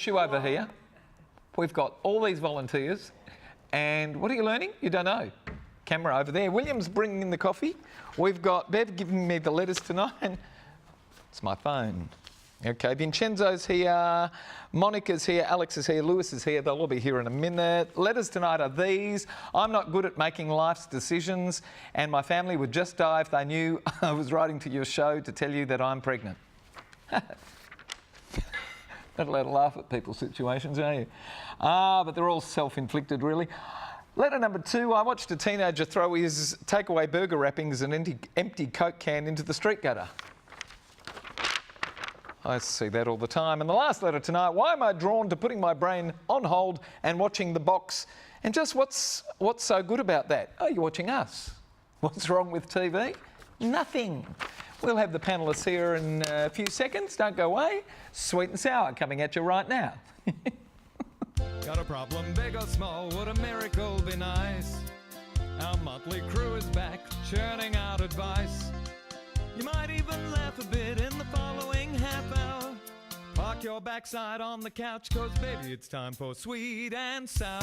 issue over here. We've got all these volunteers, and what are you learning? You don't know. Camera over there. William's bringing in the coffee. We've got Bev giving me the letters tonight, and it's my phone. Okay, Vincenzo's here, Monica's here, Alex is here, Lewis is here. They'll all be here in a minute. Letters tonight are these. I'm not good at making life's decisions, and my family would just die if they knew I was writing to your show to tell you that I'm pregnant. Not allowed to laugh at people's situations, are you? But they're all self-inflicted, really. Letter number 2, I watched a teenager throw his takeaway burger wrappings and empty Coke can into the street gutter. I see that all the time. And the last letter tonight, why am I drawn to putting my brain on hold and watching The Box? And just what's so good about that? Oh, you're watching us. What's wrong with TV? Nothing. We'll have the panellists here in a few seconds. Don't go away. Sweet and Sour coming at you right now. Got a problem, big or small, would a miracle be nice? Our motley crew is back, churning out advice. You might even laugh a bit in the following half hour. Park your backside on the couch, cause baby it's time for Sweet and Sour.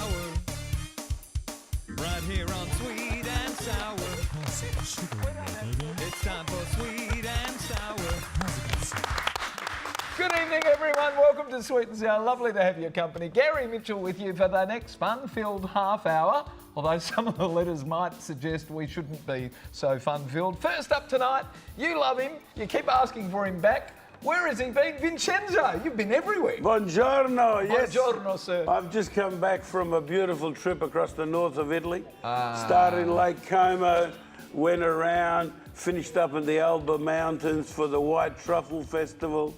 Right here on Sweet and Sour. It's time for Sweet and Sour. Good evening, everyone. Welcome to Sweet and Sour. Lovely to have your company. Gary Mitchell with you for the next fun-filled half hour, although some of the letters might suggest we shouldn't be so fun-filled. First up tonight, you love him. You keep asking for him back. Where has he been? Vincenzo, you've been everywhere. Buongiorno, yes. Buongiorno, sir. I've just come back from a beautiful trip across the north of Italy. Started in Lake Como, went around, finished up in the Alba Mountains for the White Truffle Festival.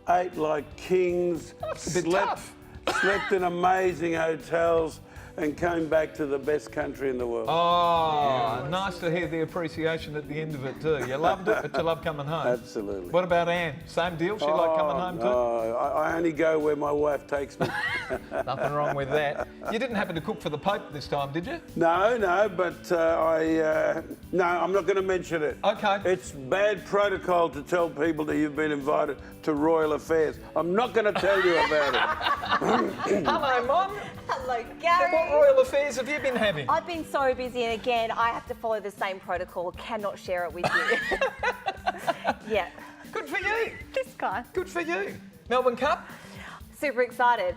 Ate like kings, That's a bit tough. slept in amazing hotels, and came back to the best country in the world. Oh, nice to hear the appreciation at the end of it too. You loved it, but you love coming home. Absolutely. What about Anne? Same deal? She liked coming home too? I only go where my wife takes me. Nothing wrong with that. You didn't happen to cook for the Pope this time, did you? No, but no, I'm not going to mention it. Okay. It's bad protocol to tell people that you've been invited to royal affairs. I'm not going to tell you about it. Hello, Mom. Hello, Gary. What royal affairs have you been having? I've been so busy, and again, I have to follow the same protocol. Cannot share it with you. Yeah. Good for you. This guy. Good for you. Melbourne Cup? Super excited.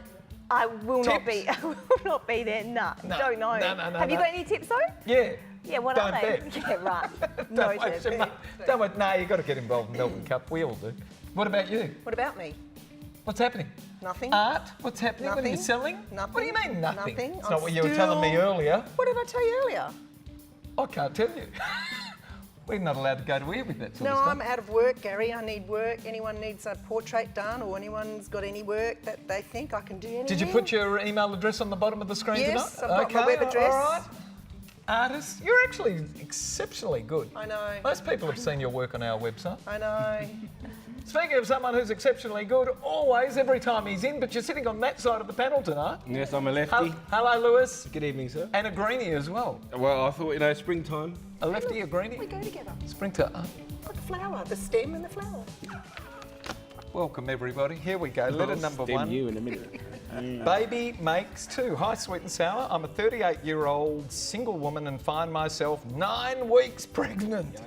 I will Tips? not be. I will not be there. Nah, No. don't know. No, Have you got any tips though? Yeah. Yeah. What Don't are they? bet. Yeah. Right. Don't Noted. waste your money. Don't wait. No, you've got to get involved in Melbourne Cup. We all do. What about you? What about me? What's happening? Nothing. Art? What's happening? What are you Nothing. selling? Nothing. What do you mean nothing? Nothing. It's I'm not what you were telling me still- earlier. What did I tell you earlier? I can't tell you. We're not allowed to go to air with that sort No, of stuff. I'm out of work, Gary. I need work. Anyone needs a portrait done, or anyone's got any work that they think I can do anything? Did you put your email address on the bottom of the screen Yes, tonight? I've got my web address. All right. Artist, you're actually exceptionally good. I know. Most people have seen your work on our website. I know. Speaking of someone who's exceptionally good, always, every time he's in, but you're sitting on that side of the panel tonight. Yes, I'm a lefty. Hello, Lewis. Good evening, sir. And a greenie as well. Well, I thought, springtime. A lefty, a greenie? We go together. Springtime. What flower? The stem and the flower. Welcome, everybody. Here we go. Letter number Stem 1. you in a minute. Baby makes 2. Hi, Sweet and Sour. I'm a 38-year-old single woman and find myself 9 weeks pregnant.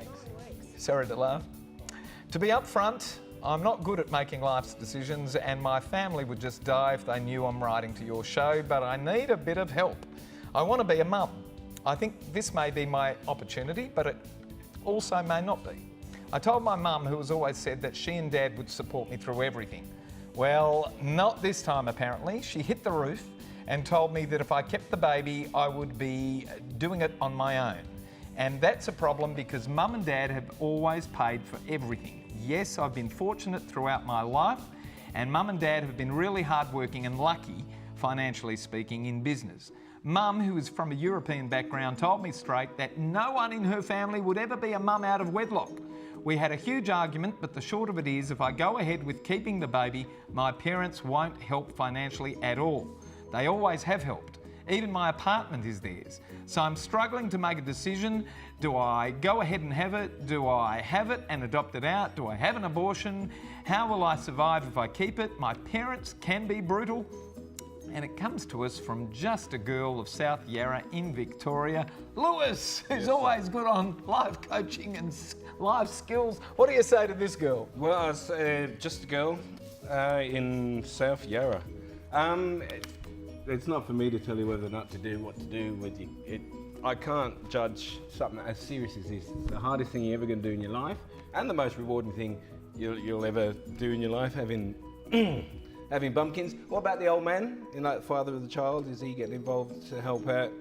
Sorry to laugh. To be upfront, I'm not good at making life's decisions, and my family would just die if they knew I'm writing to your show, but I need a bit of help. I want to be a mum. I think this may be my opportunity, but it also may not be. I told my mum, who has always said that she and Dad would support me through everything. Well, not this time apparently. She hit the roof and told me that if I kept the baby, I would be doing it on my own. And that's a problem because Mum and Dad have always paid for everything. Yes, I've been fortunate throughout my life, and Mum and Dad have been really hardworking and lucky, financially speaking, in business. Mum, who is from a European background, told me straight that no one in her family would ever be a mum out of wedlock. We had a huge argument, but the short of it is, if I go ahead with keeping the baby, my parents won't help financially at all. They always have helped. Even my apartment is theirs. So I'm struggling to make a decision. Do I go ahead and have it? Do I have it and adopt it out? Do I have an abortion? How will I survive if I keep it? My parents can be brutal. And it comes to us from Just a Girl of South Yarra in Victoria, Lewis, who's always good on life coaching and life skills. What do you say to this girl? Well, it's just a girl in South Yarra. It's not for me to tell you whether or not to do what to do with you. I can't judge something as serious as this. It's the hardest thing you're ever going to do in your life, and the most rewarding thing you'll ever do in your life, having having bumpkins. What about the old man, the father of the child? Is he getting involved to help out?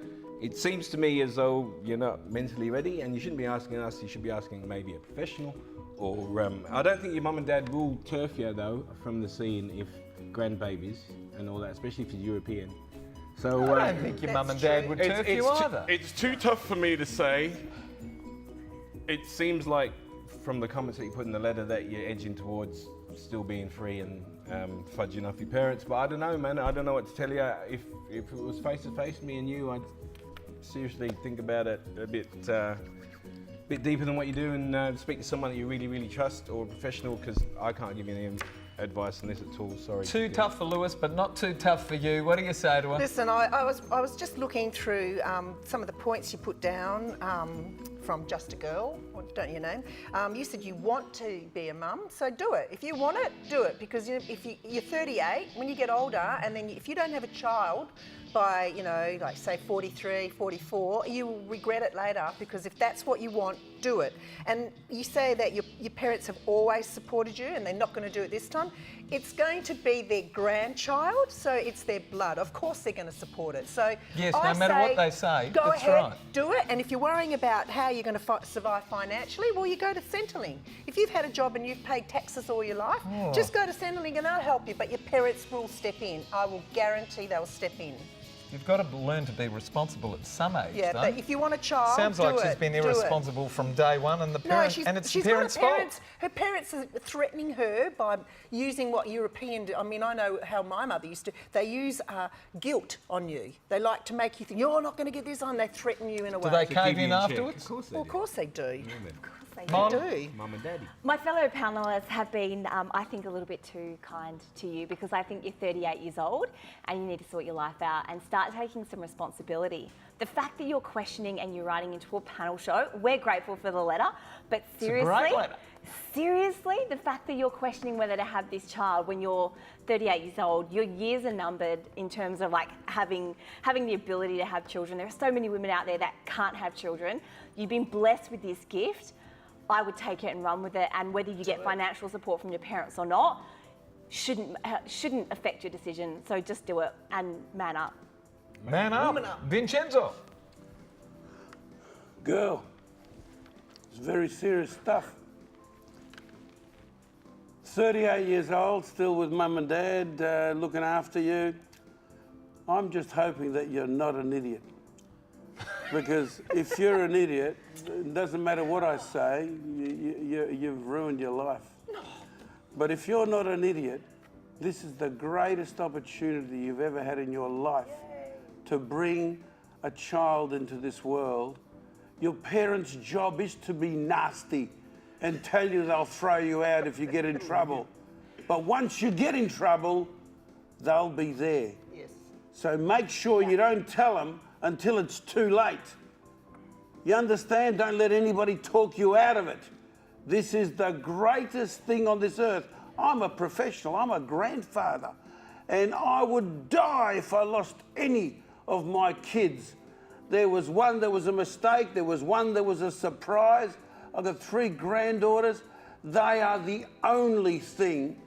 It seems to me as though you're not mentally ready, and you shouldn't be asking us. You should be asking maybe a professional, or I don't think your mum and dad will turf you though from the scene if grandbabies and all that, especially if you're European. So I don't think your mum and dad would turf you either. It's too tough for me to say. It seems like from the comments that you put in the letter that you're edging towards still being free and fudging off your parents, but I don't know, man. I don't know what to tell you. If it was face to face, me and you, I'd seriously think about it a bit deeper than what you do, and speak to someone that you really, really trust, or a professional, because I can't give you any advice on this at all. Sorry. Too tough for Lewis, but not too tough for you. What do you say to her? Listen, I was just looking through some of the points you put down from Just a Girl, or don't you name? You said you want to be a mum, so do it. If you want it, do it, because if you're 38, when you get older, and then if you don't have a child by, like say 43, 44, you will regret it later, because if that's what you want, do it. And you say that your parents have always supported you and they're not going to do it this time. It's going to be their grandchild, so it's their blood. Of course they're going to support it. So yes, no matter what they say, go that's ahead, right. do it. And if you're worrying about how you're going to survive financially, well, you go to Centrelink. If you've had a job and you've paid taxes all your life, just go to Centrelink and they'll help you, but your parents will step in. I will guarantee they'll step in. You've got to learn to be responsible at some age, Yeah, though. but if you want a child, Sounds like she's been irresponsible from day one, and the parents, and it's the parents' fault. Her parents are threatening her by using what European. I mean, I know how my mother used to. They use guilt on you. They like to make you think you're not going to get this on. They threaten you in a way. Do they cave in afterwards? Of course they Well, do. of course they do. Mom? They do. Mum and daddy. My fellow panellists have been, I think, a little bit too kind to you, because I think you're 38 years old and you need to sort your life out and start taking some responsibility. The fact that you're questioning and you're writing into a panel show, we're grateful for the letter, but seriously, It's a great letter. Seriously, the fact that you're questioning whether to have this child when you're 38 years old, your years are numbered in terms of like having the ability to have children. There are so many women out there that can't have children. You've been blessed with this gift. I would take it and run with it, and whether you get financial support from your parents or not shouldn't affect your decision. So just do it and man up. Man up. Vincenzo. Girl, it's very serious stuff. 38 years old, still with mum and dad, looking after you. I'm just hoping that you're not an idiot. Because if you're an idiot, it doesn't matter what I say, you've ruined your life. But if you're not an idiot, this is the greatest opportunity you've ever had in your life to bring a child into this world. Your parents' job is to be nasty and tell you they'll throw you out if you get in trouble. But once you get in trouble, they'll be there. Yes. So make sure you don't tell them until it's too late. You understand? Don't let anybody talk you out of it. This is the greatest thing on this earth. I'm a professional, I'm a grandfather, and I would die if I lost any of my kids. There was one that was a mistake, there was one that was a surprise. I've got 3 granddaughters. They are the only thing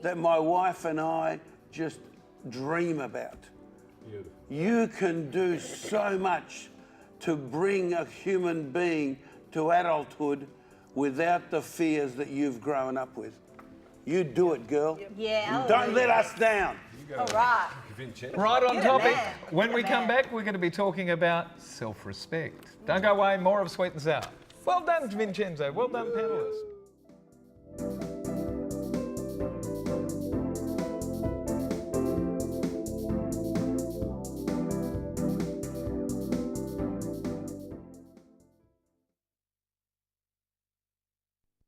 that my wife and I just dream about. Beautiful. You can do so much to bring a human being to adulthood without the fears that you've grown up with. You do it, girl. Yeah. Don't let us down. All right. Right on topic. man. When we come back, we're going to be talking about self-respect. Don't go away, more of Sweet and Sour. Well done, Vincenzo. Well done, panellists.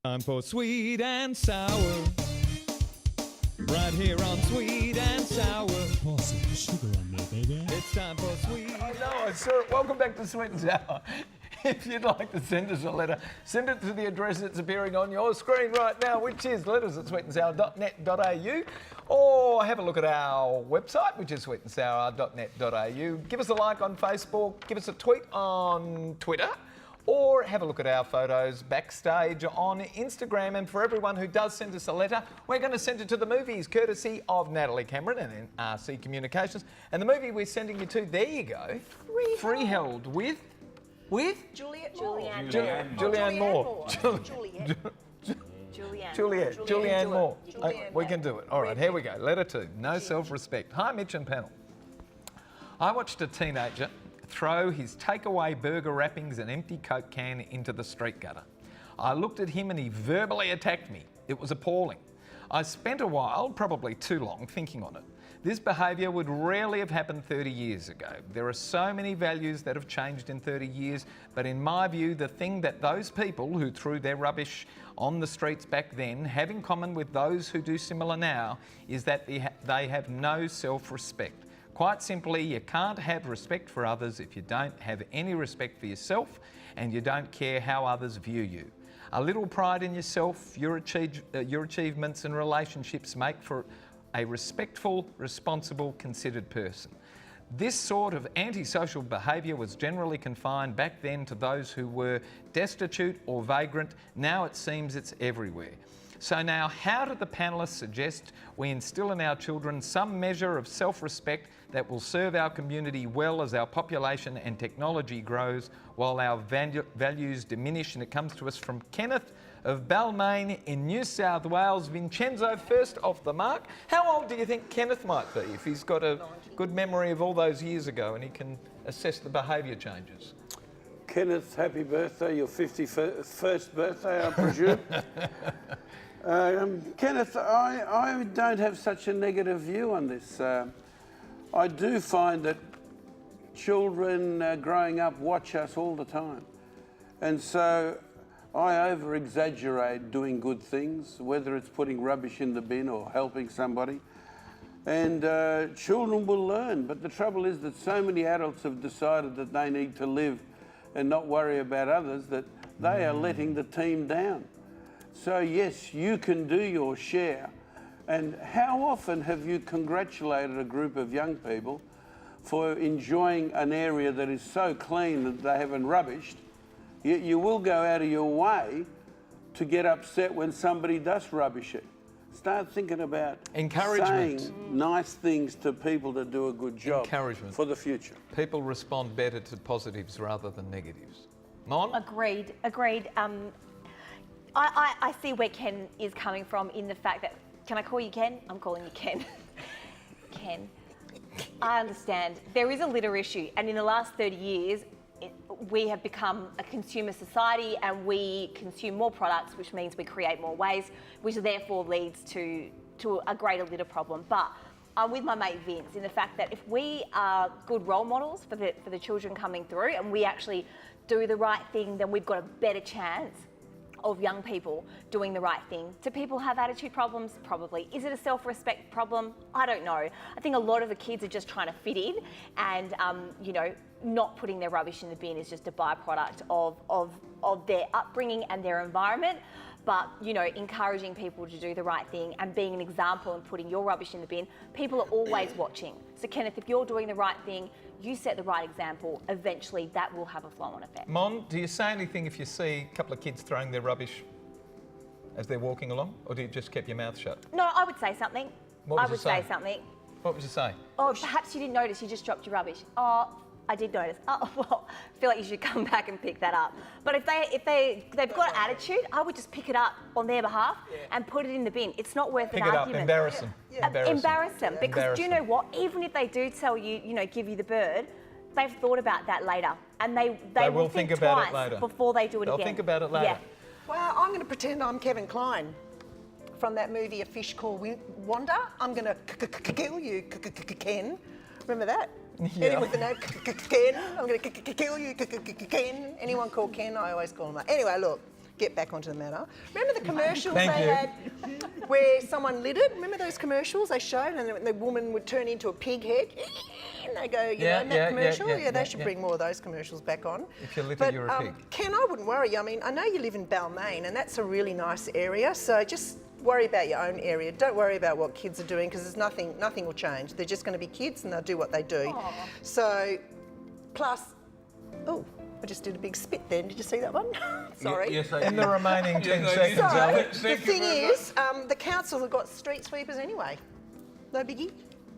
Time for Sweet and Sour. Right here on Sweet and Sour. Pour some sugar on there, baby. It's time for Sweet. I know, I saw it. Welcome back to Sweet and Sour. If you'd like to send us a letter, send it to the address that's appearing on your screen right now, which is letters@sweetandsour.net.au, or have a look at our website, which is sweetandsour.net.au. Give us a like on Facebook, give us a tweet on Twitter, or have a look at our photos backstage on Instagram. And for everyone who does send us a letter, we're going to send it to the movies, courtesy of Natalie Cameron and RC Communications. And the movie we're sending you to, there you go, Freeheld with Juliette Moore. Julianne Moore. Julianne Moore. We can do it. All right, here we go. Letter 2. No self-respect. Hi, Mitch and panel. I watched a teenager throw his takeaway burger wrappings and empty Coke can into the street gutter. I looked at him and he verbally attacked me. It was appalling. I spent a while, probably too long, thinking on it. This behaviour would rarely have happened 30 years ago. There are so many values that have changed in 30 years, but in my view, the thing that those people who threw their rubbish on the streets back then have in common with those who do similar now is that they have no self-respect. Quite simply, you can't have respect for others if you don't have any respect for yourself and you don't care how others view you. A little pride in yourself, your achievements and relationships make for a respectful, responsible, considered person. This sort of antisocial behaviour was generally confined back then to those who were destitute or vagrant. Now it seems it's everywhere. So now, how do the panellists suggest we instil in our children some measure of self-respect that will serve our community well as our population and technology grows, while our values diminish? And it comes to us from Kenneth of Balmain in New South Wales. Vincenzo, first off the mark. How old do you think Kenneth might be if he's got a good memory of all those years ago and he can assess the behaviour changes? Kenneth, happy birthday, your 51st birthday, I presume. Kenneth, I don't have such a negative view on this. I do find that children growing up watch us all the time. And so I over-exaggerate doing good things, whether it's putting rubbish in the bin or helping somebody. And children will learn. But the trouble is that so many adults have decided that they need to live and not worry about others, that they are letting the team down. So yes, you can do your share. And how often have you congratulated a group of young people for enjoying an area that is so clean that they haven't rubbished? Yet you will go out of your way to get upset when somebody does rubbish it. Start thinking about saying nice things to people that do a good job for the future. People respond better to positives rather than negatives. Mon? Agreed. I see where Ken is coming from in the fact that, can I call you Ken? I'm calling you Ken. Ken, I understand. There is a litter issue, and in the last 30 years, we have become a consumer society and we consume more products, which means we create more waste, which therefore leads to a greater litter problem. But I'm with my mate Vince in the fact that if we are good role models for the children coming through and we actually do the right thing, then we've got a better chance of young people doing the right thing. Do people have attitude problems? Probably. Is it a self-respect problem? I don't know. I think a lot of the kids are just trying to fit in, and not putting their rubbish in the bin is just a byproduct of their upbringing and their environment. But, encouraging people to do the right thing and being an example and putting your rubbish in the bin, people are always watching. So Kenneth, if you're doing the right thing, you set the right example, eventually that will have a flow-on effect. Mon, do you say anything if you see a couple of kids throwing their rubbish as they're walking along, or do you just keep your mouth shut? No, I would say something. What would you say? Say something. What would you say? Oh, perhaps you didn't notice, you just dropped your rubbish. Oh, I did notice. Oh, well, I feel like you should come back and pick that up. But if they've got an attitude, I would just pick it up on their behalf and put it in the bin. It's not worth an argument. Pick it up, embarrass them. Embarrass them. Because do you know what? Even if they do tell you, give you the bird, they've thought about that later. And they will think about it later before they do it again. They'll think about it later. Yeah. Well, I'm going to pretend I'm Kevin Kline from that movie A Fish Called Wanda. I'm going to kill you, Ken. Remember that? Yeah. Anyone with the name Ken? I'm going to kill you, Ken. Anyone called Ken? I always call him that. Anyway, look, get back onto the matter. Remember the commercials Thank they you. had where someone littered? Remember those commercials they showed, and the woman would turn into a pig head, and they go, you know, in that commercial. They should bring more of those commercials back on. If you litter, you're a pig. Ken, I wouldn't worry. I mean, I know you live in Balmain, and that's a really nice area. So just worry about your own area. Don't worry about what kids are doing, because there's nothing will change. They're just going to be kids, and they'll do what they do. Aww. So, plus, oh, I just did a big spit then. Did you see that one? Sorry. Yes, I In the did. remaining 10 Yes, I seconds, did. So, Alex. the thing is, the council have got street sweepers anyway. No biggie.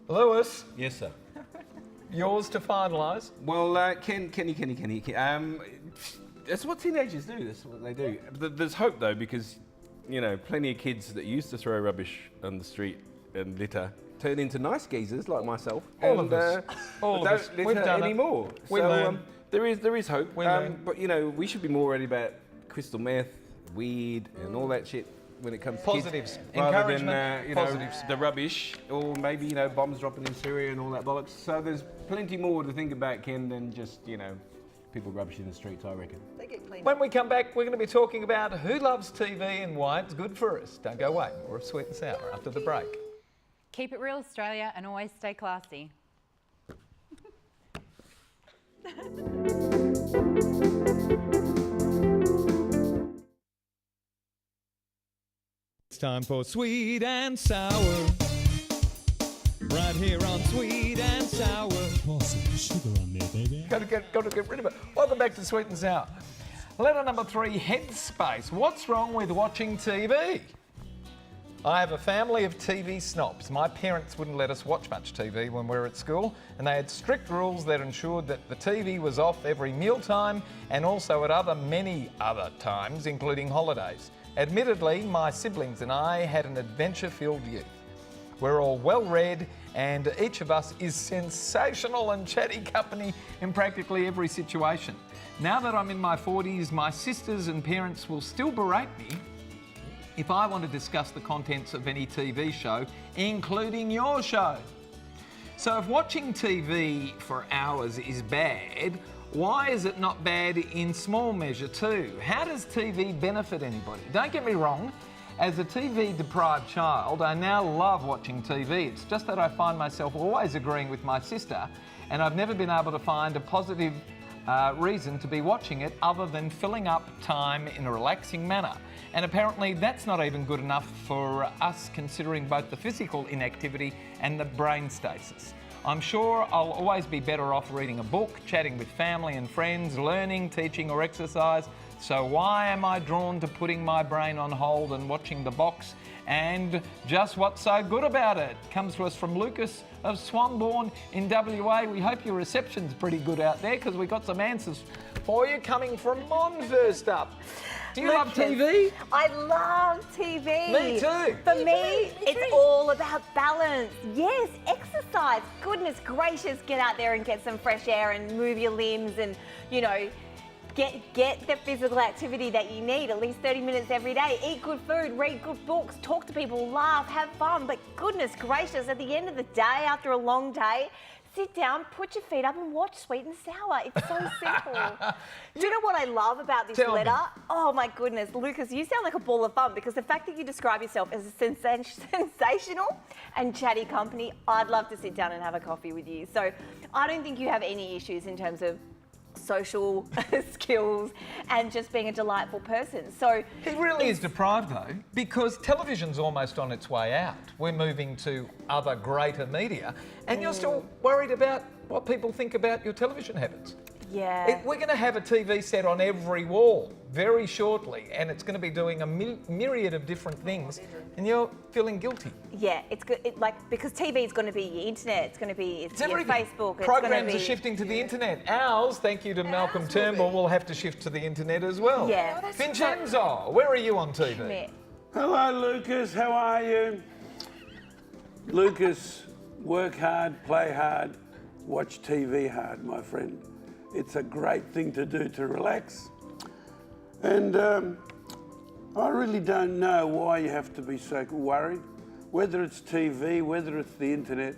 Lewis, Yes, sir. yours to finalise. Well, Kenny. That's what teenagers do. That's what they do. There's hope though, because you know, plenty of kids that used to throw rubbish on the street and litter turn into nice geezers like myself. All of us. All of don't us. litter We've done it. anymore. We so learn. there is hope. We learn. But you know, we should be more worried about crystal meth, weed, and all that shit when it comes to kids, Positives. rather than Encouragement. you know, Positives. the rubbish, or maybe you know, bombs dropping in Syria and all that bollocks. So there's plenty more to think about, Ken, than just you know, people rubbish in the streets, I reckon. They get cleaned When up. we come back, we're going to be talking about who loves TV and why it's good for us. Don't go away. More of Sweet and Sour after the break. Keep it real, Australia, and always stay classy. It's time for Sweet and Sour. Right here on Sweet and Sour. Pour some sugar on there, baby. Got to get rid of it. Welcome back to Sweet and Sour. Letter number 3, Headspace. What's wrong with watching TV? I have a family of TV snobs. My parents wouldn't let us watch much TV when we were at school, and they had strict rules that ensured that the TV was off every mealtime and also at many other times, including holidays. Admittedly, my siblings and I had an adventure-filled youth. We're all well-read, and each of us is sensational and chatty company in practically every situation. Now that I'm in my 40s, my sisters and parents will still berate me if I want to discuss the contents of any TV show, including your show. So if watching TV for hours is bad, why is it not bad in small measure too? How does TV benefit anybody? Don't get me wrong, as a TV-deprived child, I now love watching TV. It's just that I find myself always agreeing with my sister, and I've never been able to find a positive reason to be watching it other than filling up time in a relaxing manner. And apparently that's not even good enough for us, considering both the physical inactivity and the brain stasis. I'm sure I'll always be better off reading a book, chatting with family and friends, learning, teaching or exercise. So why am I drawn to putting my brain on hold and watching the box? And just what's so good about it? Comes to us from Lucas of Swanbourne in WA. We hope your reception's pretty good out there, because we got some answers for you coming from Mon first up. Do you love TV? I love TV. Me too. For me, it's all about balance. Yes, exercise. Goodness gracious, get out there and get some fresh air and move your limbs and, you know, get the physical activity that you need, at least 30 minutes every day. Eat good food, read good books, talk to people, laugh, have fun. But goodness gracious, at the end of the day, after a long day, sit down, put your feet up and watch Sweet and Sour. It's so simple. Do you know what I love about this Tell me. letter? Oh my goodness, Lucas, you sound like a ball of fun, because the fact that you describe yourself as a sensational and chatty company, I'd love to sit down and have a coffee with you. So I don't think you have any issues in terms of social skills and just being a delightful person. So He really is deprived though, because television's almost on its way out. We're moving to other greater media, and you're still worried about what people think about your television habits. yeah. We're going to have a TV set on every wall very shortly, and it's going to be doing a myriad of different things, and you're feeling guilty. Yeah, it's good. Because TV is going to be your internet. It's going to be It's your everything. Facebook. It's Programs going to are be shifting to the internet. Ours, thank you to Malcolm will Turnbull, be. will have to shift to the internet as well. Yeah. Vincenzo, where are you on TV? Yeah. Hello, Lucas. How are you? Lucas, work hard, play hard, watch TV hard, my friend. It's a great thing to do to relax. And I really don't know why you have to be so worried. Whether it's TV, whether it's the internet,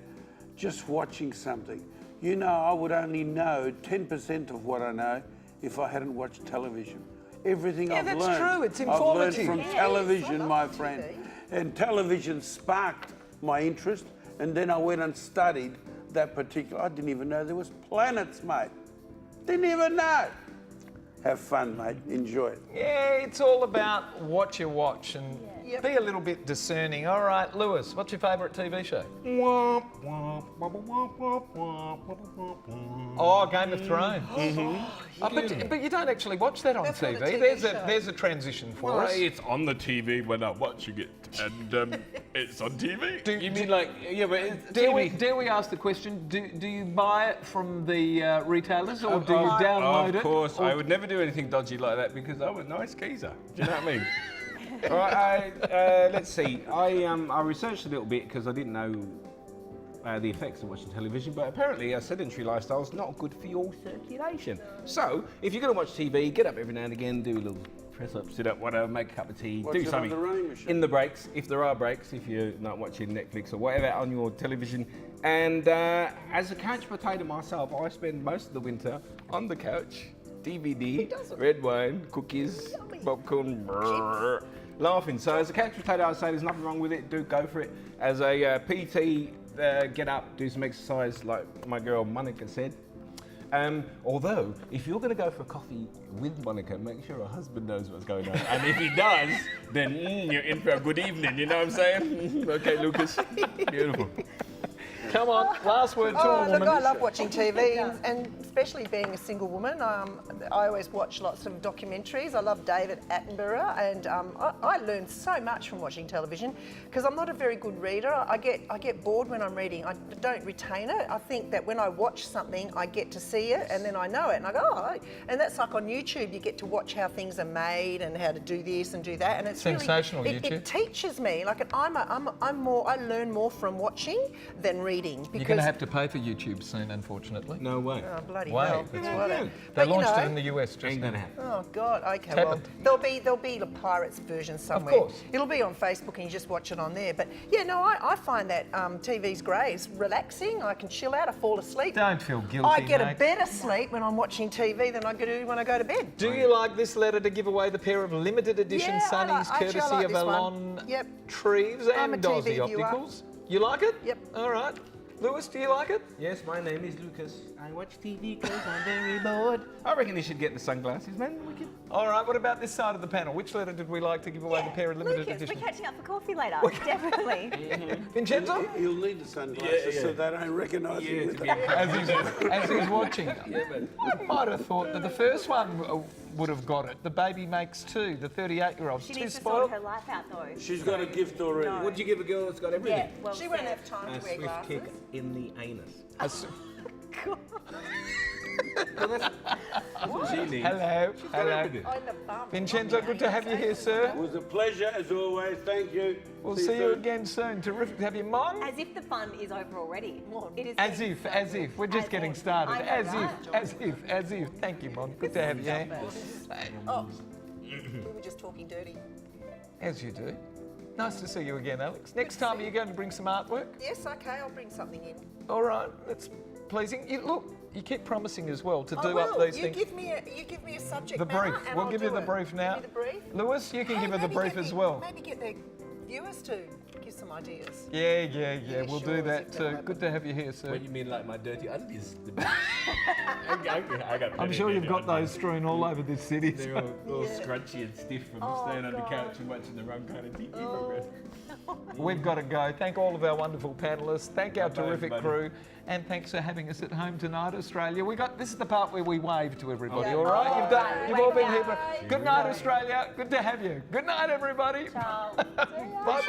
just watching something. You know, I would only know 10% of what I know if I hadn't watched television. Everything Yeah, I've that's learned. true. It's I've learned informative. from Yes, television, I my love friend. TV. And television sparked my interest, and then I went and studied that particular. I didn't even know there was planets, mate. Didn't even know. Have fun, mate. Enjoy it. Yeah, it's all about what you watch and Yep. be a little bit discerning. All right, Lewis, what's your favourite TV show? Oh, Game of Thrones. Oh, but you don't actually watch that on That's not TV. a TV There's a show. transition for Well, us. it's on the TV when I'm watching it, and it's on TV. Do- you do- mean like, yeah, but it's Dare TV. we ask the question, do you buy it from the retailers or do you Oh, download it? Of course, or- I would never do anything dodgy like that because I'm a nice geezer. Do you know what I mean? All right, let's see. I researched a little bit because I didn't know the effects of watching television, but apparently a sedentary lifestyle is not good for your circulation. So, if you're going to watch TV, get up every now and again, do a little press up, sit up, whatever, make a cup of tea, Watch do it on something the rowing machine. in the breaks, if there are breaks, if you're not watching Netflix or whatever on your television. And as a couch potato myself, I spend most of the winter on the couch, DVD, red wine, cookies, popcorn, brrr, laughing. So as a couch potato, I'd say there's nothing wrong with it. Do go for it. As a PT, get up, do some exercise, like my girl Monica said. Although, if you're going to go for a coffee with Monica, make sure her husband knows what's going on. And if he does, then you're in for a good evening. You know what I'm saying? Okay, Lucas. Beautiful. Come on, last word to Oh, a look, woman. I love watching TV, and especially being a single woman, I always watch lots of documentaries. I love David Attenborough, and I learn so much from watching television because I'm not a very good reader. I get bored when I'm reading. I don't retain it. I think that when I watch something, I get to see it, and then I know it, and I go, oh. And that's like on YouTube. You get to watch how things are made and how to do this and do that, and it's Sensational, really, YouTube. It teaches me. Like I learn more from watching than reading. You're going to because- have to pay for YouTube soon, unfortunately. No way. Oh, bloody Way, hell. that's What a- They But, you launched know, it in the US just Ain't now. gonna happen. Oh God. Okay. It's Well, happened. there'll be a pirates version somewhere. course. It'll be on Facebook and you just watch it on there. But yeah, no, I find that TV's great. It's relaxing. I can chill out. I fall asleep. Don't feel guilty, I get mate. a better sleep when I'm watching TV than I do when I go to bed. Do you like this letter to give away the pair of limited edition Yeah, I sunnies actually, I courtesy like of this one. Alon Yep. Treves I'm and a Dozzy TV viewer. Opticals? You like it? Yep. All right. Lewis, do you like it? Yes, my name is Lucas. I watch TV because I'm very bored. I reckon you should get the sunglasses, man. We can... All right, what about this side of the panel? Which letter did we like to give away the pair of limited Lucas, edition? we're catching up for coffee later. Definitely. Vincenzo? You'll need the sunglasses so they don't recognise you with them. As he's watching. I might have thought that the first one would have got it. The baby makes two, the 38-year-old. She Too needs to spoiled. sort her life out though. She's got a gift already. No. Would you give a girl that's got everything? Yeah, well She won't said. have time A to wear swift glasses. kick in the anus. As- That's what she needs. Hello. Hello. everything. On the bum. Vincenzo, good to have you here, sir. It was a pleasure as always. Thank you. We'll see you again soon. Terrific to have you, Mon. As if the fun is over already. It is As getting if, started. as if. We're just As getting if. started. I know, As right? if, as if, as if. Thank you, Mon. Good to have you here. Oh, we were just talking dirty. As you do. Nice to see you again, Alex. Next time, are you going to bring some artwork? Yes, okay, I'll bring something in. All right, that's pleasing. Look, you keep promising as well to I do will. up these you things. Give me a subject The matter brief. and We'll I'll give you do the it. brief now. Give me the brief. Lewis, you can give her the maybe brief get as the- well. Maybe get the viewers to give some ideas. Yeah. Yeah, We'll sure, do that if that'll too. happen. Good to have you here, sir. What do you mean, like my dirty undies? I got I'm sure you've got those strewn all over this city. They're all scrunchy and stiff from staying on the God. couch and watching the wrong kind of TV. We've got to go. Thank all of our wonderful panellists. Thank our terrific everybody. crew. And thanks for having us at home tonight, Australia. This is the part where we wave to everybody, Yeah. all right? Oh, You've done, right. you've all been Wave here. bye. Good night, Australia. Good to have you. Good night, everybody. Ciao. Bye.